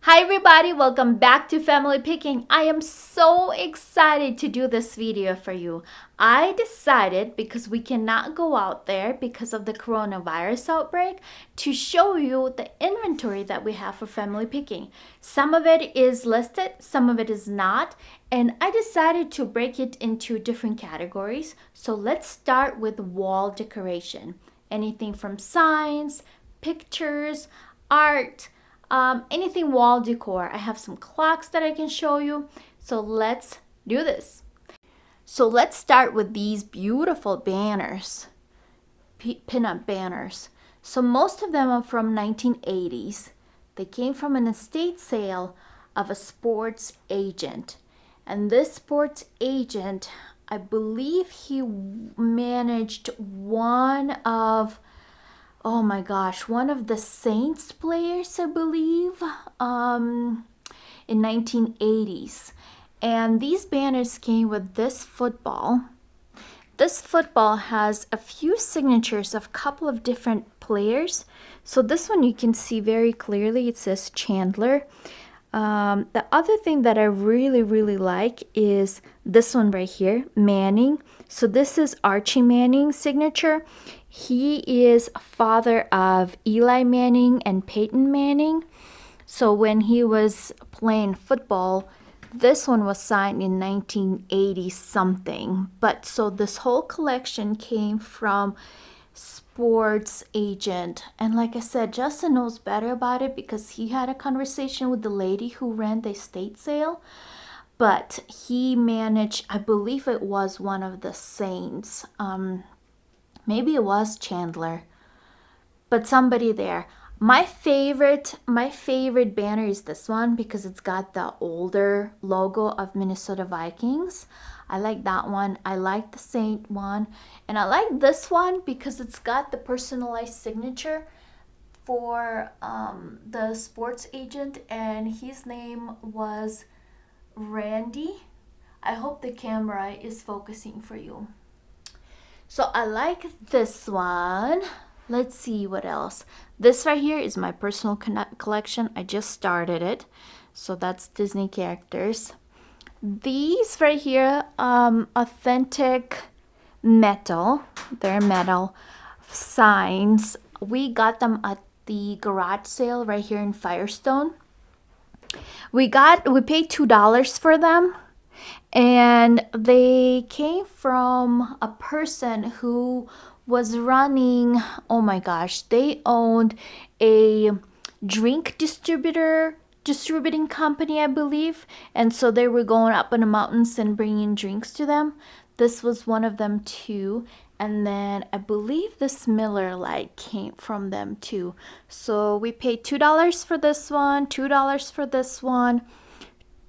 Hi everybody, welcome back to Family Picking. I am so excited to do this video for you. I decided, because we cannot go out there because of the coronavirus outbreak, to show you the inventory that we have for Family Picking. Some of it is listed, some of it is not, and I decided to break it into different categories. So let's start with wall decoration. Anything from signs, pictures, art, anything wall decor. I have some clocks that I can show you. So let's do this. So let's start with these beautiful banners, pin-up banners. So most of them are from 1980s. They came from an estate sale of a sports agent. And this sports agent, I believe he managed one of one of the Saints players, I believe, in 1980s. And these banners came with this football. This football has a few signatures of a couple of different players. So this one you can see very clearly, it says Chandler. The other thing that I really like is this one right here, Manning. So this is Archie Manning's signature. He is father of Eli Manning and Peyton Manning. So when he was playing football, this one was signed in 1980 something. But so this whole collection came from sports agent. And like I said, Justin knows better about it because he had a conversation with the lady who ran the estate sale. But he managed, I believe it was one of the Saints. Maybe it was Chandler, but somebody there. My favorite banner is this one because it's got the older logo of Minnesota Vikings. I like that one. I like the Saint one. And I like this one because it's got the personalized signature for the sports agent, and his name was Randy. I hope the camera is focusing for you. So I like this one. Let's see what else. This right here is my personal collection. I just started it. So that's Disney characters. These right here, authentic metal. They're metal signs. We got them at the garage sale right here in Firestone. We paid $2 for them. And they came from a person who was running, oh my gosh, they owned a drink distributing company, I believe. And so they were going up in the mountains and bringing drinks to them. This was one of them too. And then I believe this Miller Lite came from them too. So we paid $2 for this one, $2 for this one,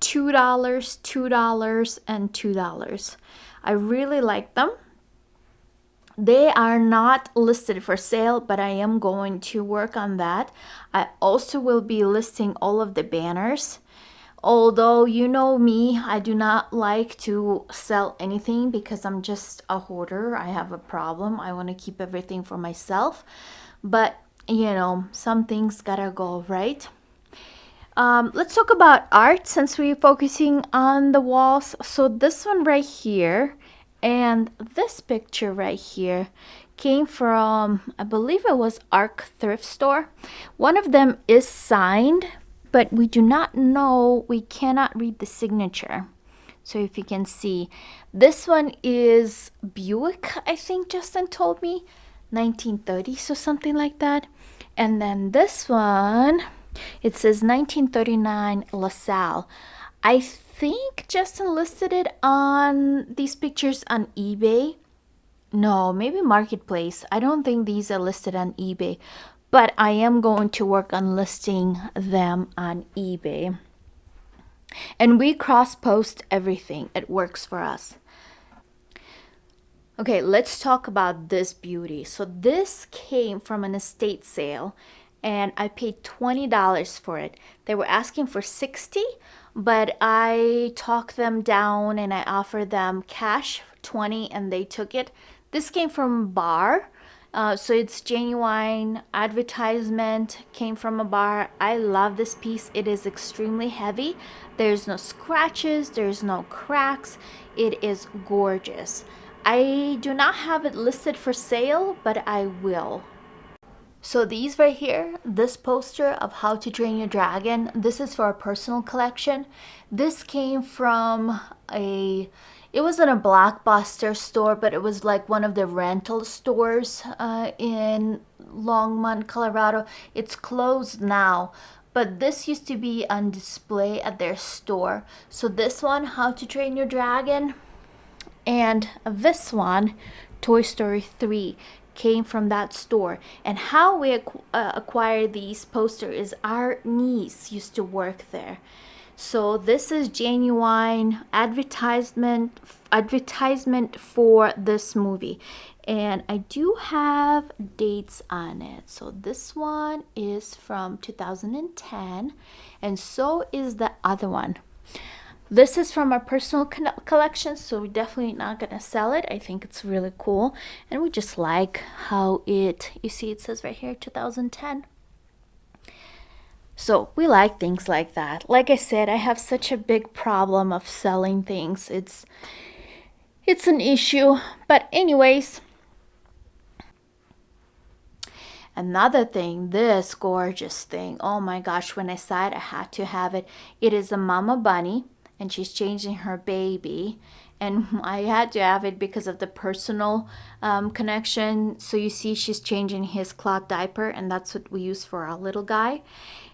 $2, $2, and $2. I really like them. They are not listed for sale, but I am going to work on that. I also will be listing all of the banners. Although you know me, I do not like to sell anything because I'm just a hoarder. I have a problem. I want to keep everything for myself. But, you know, some things gotta go, right? Let's talk about art since we're focusing on the walls. So this one right here and this picture right here came from, I believe it was Arc Thrift Store. One of them is signed, but we do not know, we cannot read the signature. So if you can see, this one is Buick, I think Justin told me, 1930s or something like that. And then this one, it says 1939 LaSalle. I think Justin listed it on these pictures on eBay. No, maybe Marketplace. I don't think these are listed on eBay, but I am going to work on listing them on eBay. And we cross-post everything. It works for us. Okay, let's talk about this beauty. So this came from an estate sale, and I paid $20 for it. They were asking for $60, but I talked them down and I offered them cash $20 and they took it. This came from Bar. So it's genuine advertisement, came from a bar. I love this piece. It is extremely heavy. There's no scratches, there's no cracks. It is gorgeous. I do not have it listed for sale, but I will. So these right here, this poster of How to Train Your Dragon, this is for a personal collection. This came from it wasn't a Blockbuster store, but it was like one of the rental stores in Longmont, Colorado. It's closed now, but this used to be on display at their store. So this one, How to Train Your Dragon, and this one, Toy Story 3, came from that store. And how we acquired these posters is our niece used to work there. So this is genuine advertisement for this movie, and I do have dates on it. So this one is from 2010, and so is the other one. This is from our personal collection, so we're definitely not gonna sell it. I think it's really cool, and we just like how you see it says right here 2010. So we like things like that. Like I said, I have such a big problem of selling things. It's an issue. But anyways, another thing, this gorgeous thing. Oh my gosh, when I saw it, I had to have it. It is a mama bunny, and she's changing her baby. And I had to have it because of the personal connection. So you see she's changing his cloth diaper, and that's what we use for our little guy.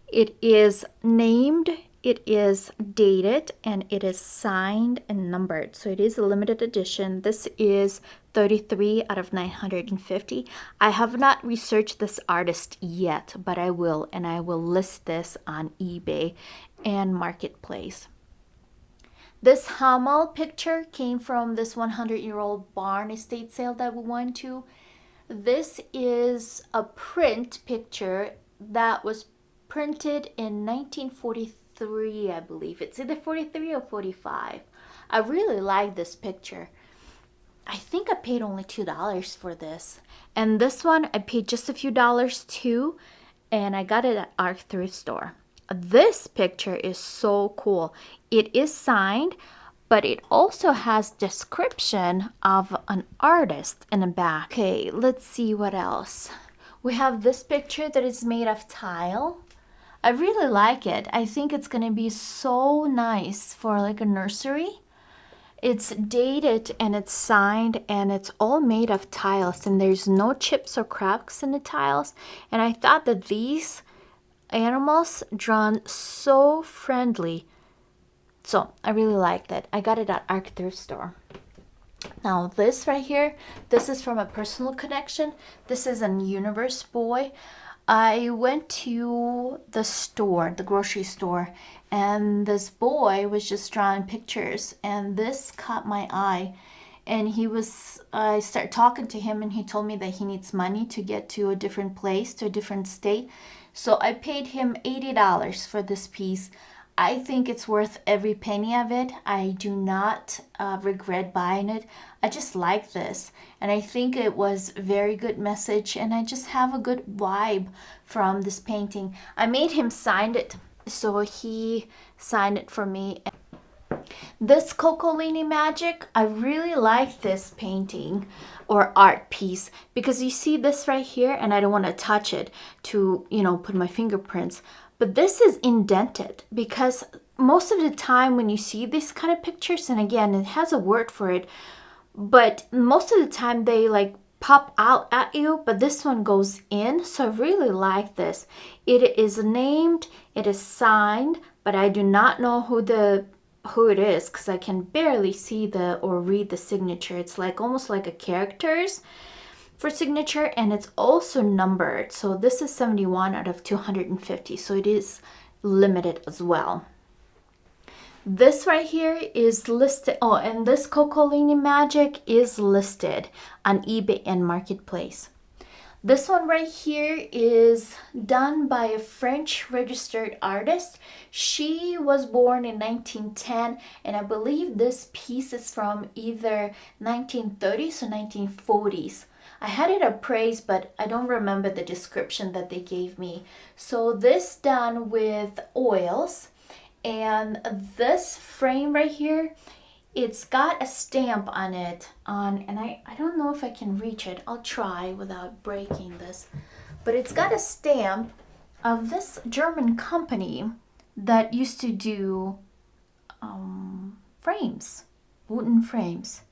It is named, it is dated, and it is signed and numbered. So it is a limited edition. This is 33 out of 950. I have not researched this artist yet, but I will, and I will list this on eBay and Marketplace. This Hamel picture came from this 100-year-old barn estate sale that we went to. This is a print picture that was printed in 1943, I believe. It's either 43 or 45. I really like this picture. I think I paid only $2 for this. And this one, I paid just a few dollars too, and I got it at our thrift store. This picture is so cool. It is signed, but it also has description of an artist in the back. Okay, let's see what else. We have this picture that is made of tile. I really like it. I think it's gonna be so nice for like a nursery. It's dated and it's signed, and it's all made of tiles, and there's no chips or cracks in the tiles. And I thought that these animals drawn so friendly. So I really liked it. I got it at our thrift store. Now this right here, this is from a personal connection. This is a Universe boy. I went to the store, the grocery store, and this boy was just drawing pictures, and this caught my eye. And I started talking to him, and he told me that he needs money to get to a different place, to a different state. So I paid him $80 for this piece. I think it's worth every penny of it. I do not regret buying it. I just like this, and I think it was a very good message, and I just have a good vibe from this painting. I made him sign it, so he signed it for me. This Coccolini Magic, I really like this painting or art piece, because you see this right here, and I don't want to touch it to, put my fingerprints. But this is indented, because most of the time when you see these kind of pictures, and again, it has a word for it, but most of the time they like pop out at you, but this one goes in. So I really like this. It is named, it is signed, but I do not know who it is, because I can barely see or read the signature. It's like almost like a characters for signature, and it's also numbered. So this is 71 out of 250, so it is limited as well. This right here is listed. Oh, and this Coccolini Magic is listed on eBay and Marketplace. This one right here is done by a French registered artist. She was born in 1910, and I believe this piece is from either 1930s or 1940s. I had it appraised, but I don't remember the description that they gave me. So this done with oils, and this frame right here, it's got a stamp on it and I don't know if I can reach it. I'll try without breaking this. But it's got a stamp of this German company that used to do frames, wooden frames.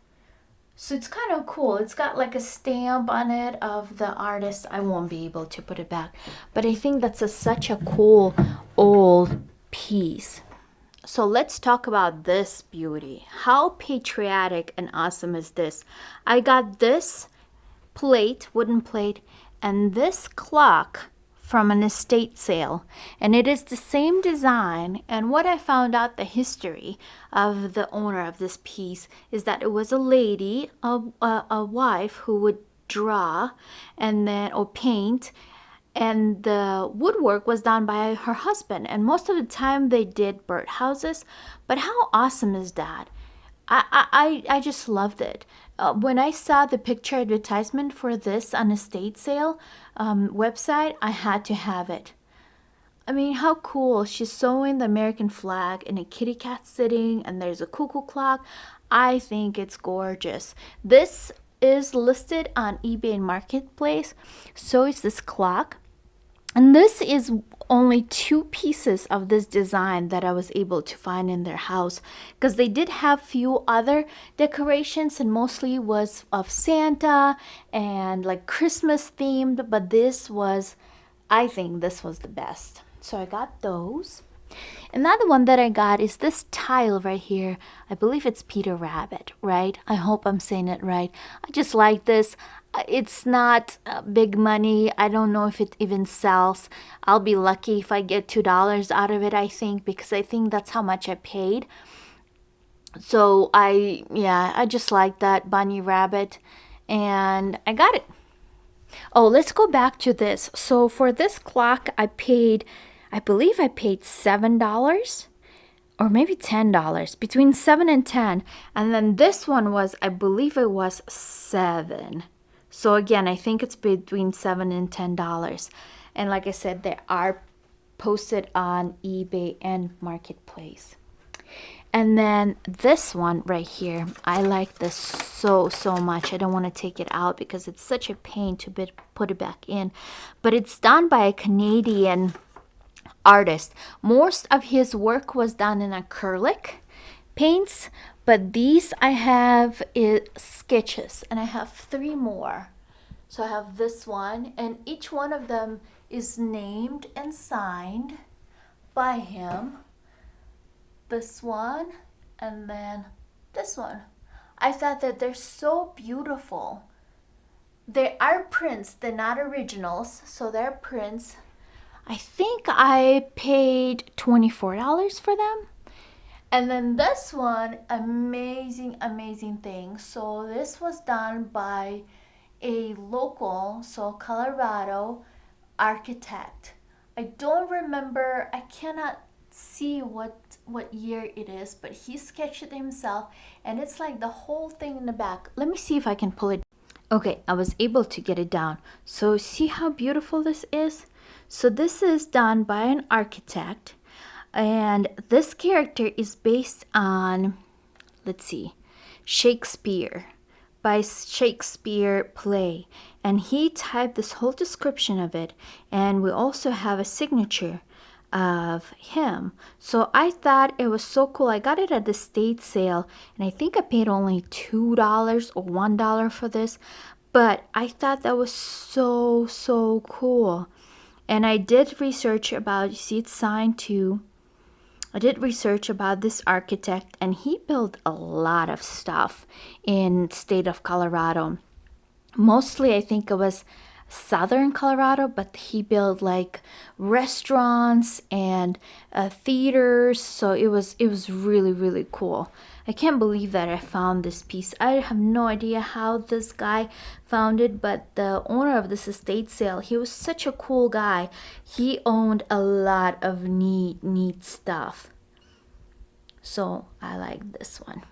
So it's kind of cool. It's got like a stamp on it of the artist. I won't be able to put it back, but I think that's such a cool old piece. So let's talk about this beauty. How patriotic and awesome is this? I got this plate, wooden plate, and this clock from an estate sale, and it is the same design. And what I found out, the history of the owner of this piece, is that it was a lady, a wife, who would draw and then or paint, and the woodwork was done by her husband, and most of the time they did birdhouses. But how awesome is that? I just loved it. When I saw the picture advertisement for this on estate sale website, I had to have it. I mean, how cool. She's sewing the American flag and a kitty cat sitting, and there's a cuckoo clock. I think it's gorgeous. This is listed on eBay and Marketplace. So is this clock. And this is only 2 pieces of this design that I was able to find in their house, because they did have few other decorations, and mostly was of Santa and like Christmas themed, but this was, I think this was the best. So I got those. Another one that I got is this tile right here. I believe it's Peter Rabbit, right? I hope I'm saying it right. I just like this. It's not big money. I don't know if it even sells. I'll be lucky if I get $2 out of it, I think, because I think that's how much I paid. So I just like that bunny rabbit, and I got it. Oh, let's go back to this. So for this clock, I believe I paid $7 or maybe $10, between 7 and 10. And then this one was, I believe it was 7. So again, I think it's between $7 and $10. And like I said, they are posted on eBay and Marketplace. And then this one right here, I like this so much. I don't want to take it out because it's such a pain to put it back in. But it's done by a Canadian artist. Most of his work was done in acrylic paints, but these I have is sketches, and I have 3 more. So I have this one, and each one of them is named and signed by him. This one, and then this one. I thought that they're so beautiful. They are prints, they're not originals, so they're prints. I think I paid $24 for them. And then this one, amazing thing. So this was done by a local, so Colorado architect. I don't remember, I cannot see what year it is, but he sketched it himself, and it's like the whole thing in the back. Let me see if I can pull it. Okay, I was able to get it down. So see how beautiful this is? So this is done by an architect, and this character is based on, let's see, Shakespeare, by Shakespeare play, and he typed this whole description of it, and we also have a signature of him. So I thought it was so cool. I got it at the estate sale, and I think I paid only $2 or $1 for this, but I thought that was so cool. And I did research about, you see it's signed too. I did research about this architect, and he built a lot of stuff in state of Colorado. Mostly I think it was southern Colorado, but he built like restaurants and theaters, so it was really cool. I can't believe that I found this piece. I have no idea how this guy found it, but the owner of this estate sale, he was such a cool guy. He owned a lot of neat stuff. So I like this one.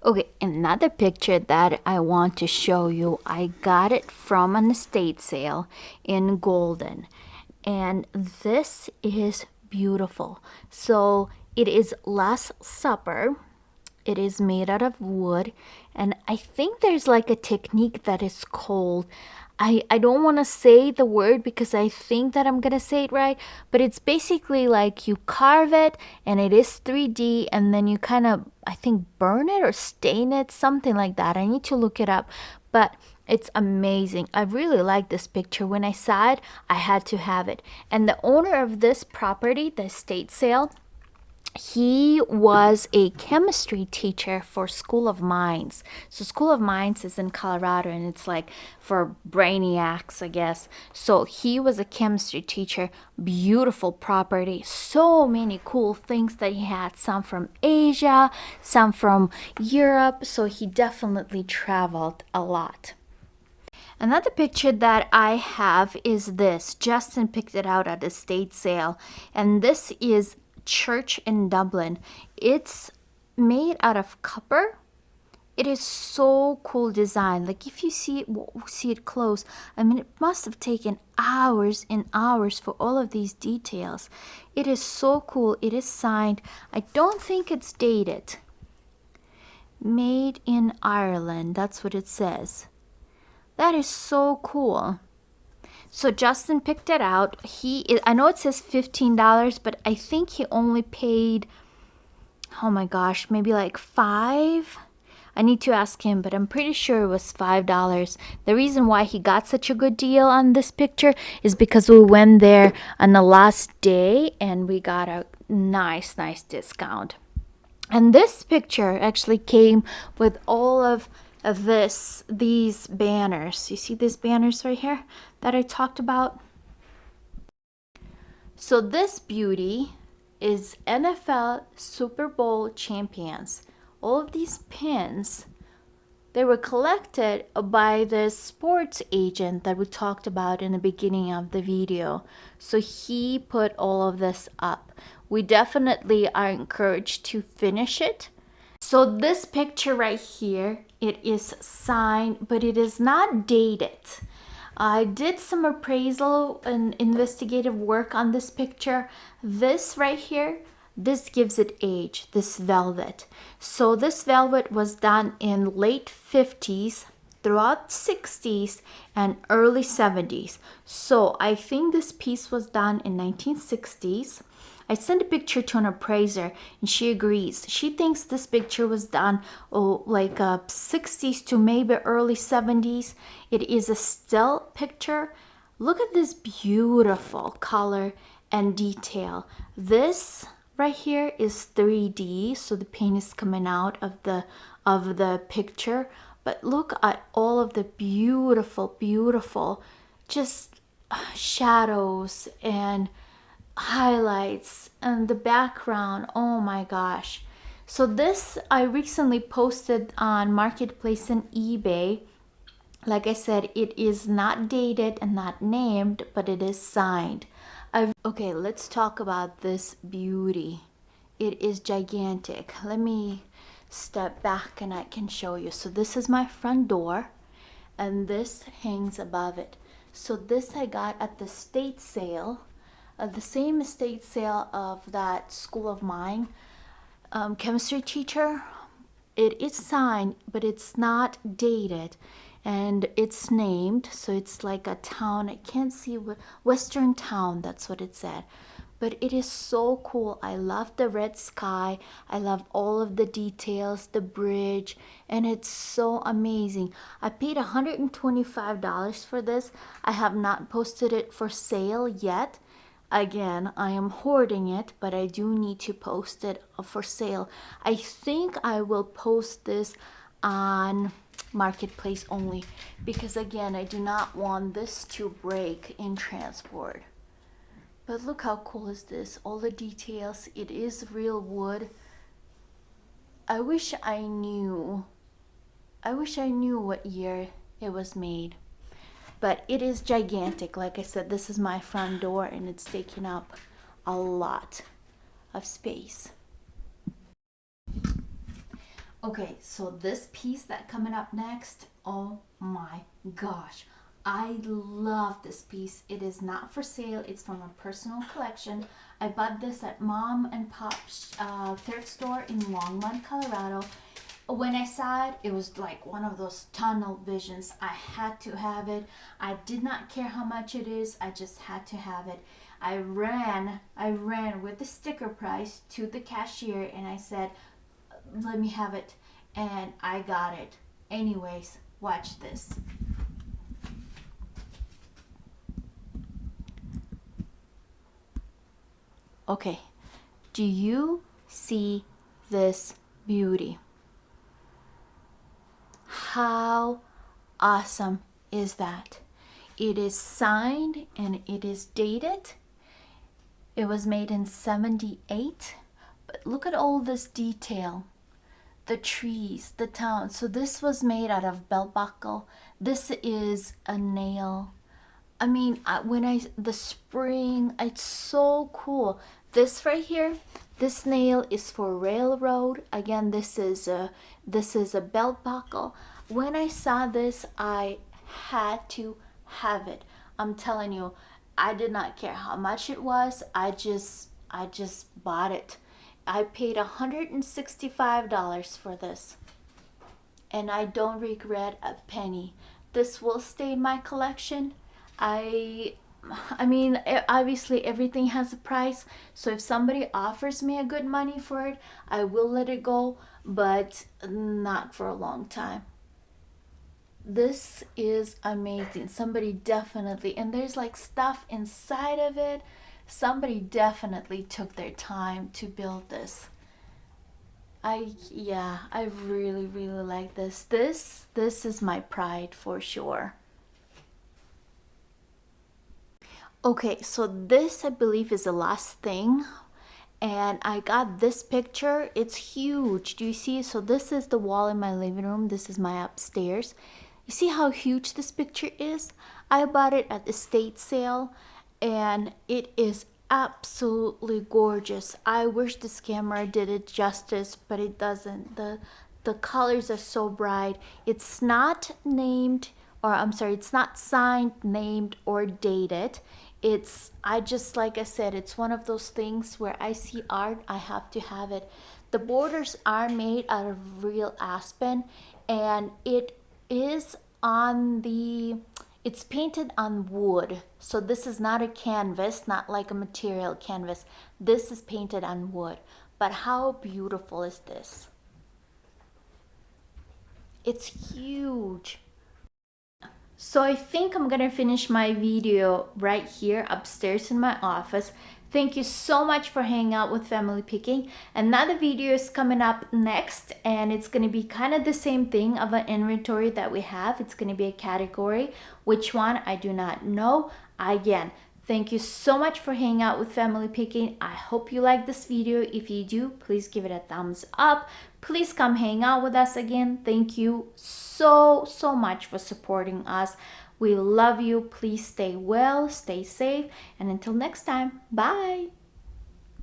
Okay, another picture that I want to show you. I got it from an estate sale in Golden. And this is beautiful. So it is Last Supper. It is made out of wood. And I think there's like a technique that is called, I don't want to say the word because I think that I'm going to say it right, but it's basically like you carve it and it is 3D and then you kind of, I think, burn it or stain it, something like that. I need to look it up, but it's amazing. I really like this picture. When I saw it, I had to have it. And the owner of this property, the estate sale, he was a chemistry teacher for School of Mines. So School of Mines is in Colorado and it's like for brainiacs, I guess. So he was a chemistry teacher. Beautiful property. So many cool things that he had. Some from Asia, some from Europe. So he definitely traveled a lot. Another picture that I have is this. Justin picked it out at the estate sale. And this is church in Dublin. It's made out of copper. It is so cool design. Like if you see it close, I mean, it must have taken hours and hours for all of these details. It is so cool. It is signed. I don't think it's dated. Made in Ireland. That's what it says. That is so cool. So Justin picked it out. I know it says $15, but I think he only paid, oh my gosh, maybe like $5. I need to ask him, but I'm pretty sure it was $5. The reason why he got such a good deal on this picture is because we went there on the last day and we got a nice discount. And this picture actually came with all of these banners. You see these banners right here that I talked about? So this beauty is NFL Super Bowl champions. All of these pins, they were collected by the sports agent that we talked about in the beginning of the video. So he put all of this up. We definitely are encouraged to finish it. So this picture right here, it is signed, but it is not dated. I did some appraisal and investigative work on this picture. This right here, this gives it age, this velvet. So this velvet was done in late 50s, throughout 60s, and early 70s. So I think this piece was done in 1960s. I sent a picture to an appraiser and she agrees. She thinks this picture was done like 60s to maybe early 70s. It is a still picture. Look at this beautiful color and detail. This right here is 3D, so the paint is coming out of the picture. But look at all of the beautiful just shadows and highlights and the background. Oh my gosh. So this I recently posted on Marketplace and eBay. Like I said, it is not dated and not named, but it is signed. Okay, let's talk about this beauty. It is gigantic. Let me step back and I can show you. So this is my front door and this hangs above it. So this I got at the estate sale. The same estate sale of that School of Mine chemistry teacher. It is signed, but it's not dated, and it's named, so it's like a town. I can't see what Western town. That's what it said. But it is so cool. I love the red sky. I love all of the details, the bridge, and it's so amazing. I paid $125 for this. I have not posted it for sale yet. Again, I am hoarding it, but I do need to post it for sale. I think I will post this on Marketplace only because, again, I do not want this to break in transport. But look how cool is this. All the details. It is real wood. I wish I knew what year it was made. But it is gigantic. Like I said, this is my front door and it's taking up a lot of space. Okay, so this piece that coming up next, oh my gosh. I love this piece. It is not for sale. It's from a personal collection. I bought this at Mom and Pop's thrift store in Longmont, Colorado. When I saw it, it was like one of those tunnel visions. I had to have it. I did not care how much it is. I just had to have it. I ran with the sticker price to the cashier and I said, let me have it. And I got it. Anyways, watch this. Okay, do you see this beauty? How awesome is that? It is signed and it is dated. It was made in 78, but look at all this detail. The trees, the town. So this was made out of belt buckle. This is a nail. I mean, the spring, it's so cool. This right here, this nail is for railroad. Again, this is a belt buckle. When I saw this, I had to have it. I'm telling you, I did not care how much it was. I just bought it. I paid $165 for this, and I don't regret a penny. This will stay in my collection. I mean, obviously everything has a price, so if somebody offers me a good money for it, I will let it go, but not for a long time. This is amazing. Somebody definitely, and there's like stuff inside of it. Somebody definitely took their time to build this. I really like this. This is my pride for sure. Okay, so this I believe is the last thing, and I got this picture. It's huge. Do you see? So this is the wall in my living room. This is my upstairs. You see how huge this picture is? I bought it at the estate sale and it is absolutely gorgeous. I wish this camera did it justice, but it doesn't. The colors are so bright. It's not named, or I'm sorry, it's not signed, named, or dated. It's, I just, like I said, it's one of those things where I see art, I have to have it. The borders are made out of real aspen, and it is on the, it's painted on wood. So this is not a canvas, not like a material canvas. This is painted on wood. But how beautiful is this? It's huge. So I think I'm gonna finish my video right here upstairs in my office. Thank you so much for hanging out with Family Picking. Another video is coming up next, and it's gonna be kind of the same thing of an inventory that we have. It's gonna be a category. Which one, I do not know. Again, thank you so much for hanging out with Family Picking. I hope you like this video. If you do, please give it a thumbs up. Please come hang out with us again. Thank you so much for supporting us. We love you. Please stay well, stay safe, and until next time, bye.